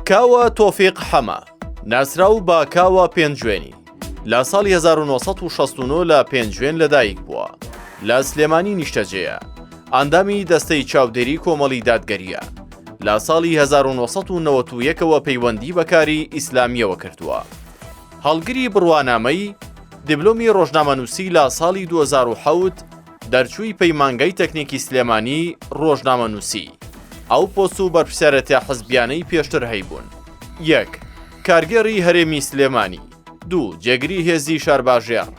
کاوە تۆفیق حەمە ناسراو بە کاوە پێنجوێنی لە ساڵی 1969 لە پێنجوێن لەدایک بووە لە سلێمانی نیشتەجێیە ئەندامی دەستەی چاودێری کۆمەڵی دادگەریە لە ساڵی 1991ەوە پەیوەندی بەکاری ئیسلامیەوە کردووە هەڵگری بڕوانامەی دیبلۆمی ڕۆژنامەنووسی لە ساڵی 2007 دەرچووی پەیمانگەی تەکنیکی سلێمانی ڕۆژنامەنووسی ئەو پۆست و بەرپرسیارەتە حزبیانەی پێشتر هەیبوون 1. کارگێڕی هەرێمی سلێمانی 2. جێگری هێزی شارباژێر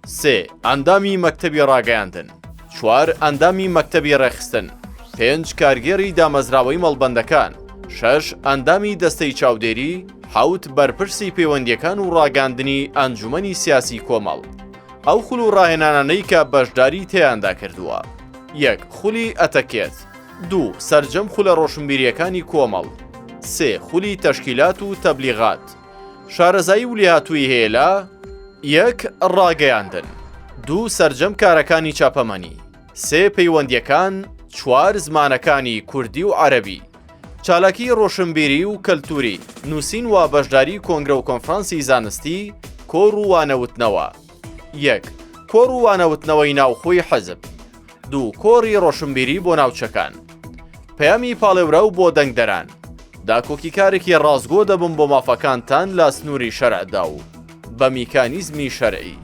3. ئەندامی مەکتەبی ڕاگەیاندن 4. ئەندامی مەکتەبی ڕێخستن 5. کارگێڕی دامەزراوەی مەڵبەندەکان 6. ئەندامی دەستەی چاودێری 7. بەرپرسی پەیوەندیەکان و ڕاگەاندنی ئەنجومەنی سیاسی کۆمەڵ ئەو خول و ڕاهێنانانەی کە بەشداری تێیاندا کردووە 1. خولی ئەتەکێت 2. سەرجەم خولە ڕۆشنبیریەکانی کۆمەڵ 3. خولی تەشکیلات و تەبلیغات شارەزایی و لێهاتووی هێلا 1. ڕاگەیاندن 2. سەرجەم کارەکانی چاپەمەنی 3. پەیوەندیەکان 4. زمانەکانی کوردی و عەرەبی چالاکی ڕۆشنبیری و کەلتوری نووسین و بەشداری کۆنگرە و کۆنفرانسی زانستی کۆڕ و وانەوتنەوە 1. کۆڕ و وانەوتنەوەی ناوخۆی حەزب 2. کۆڕی ڕۆشنبیری بۆ ناوچەکان پەیامی پاڵێوراو بۆ دەنگدەران داکۆکی کارێکی ڕازگۆ دەبم بۆ مافەکانتان لە سنووری شەرعدا و بە میکانیزمی شەرعی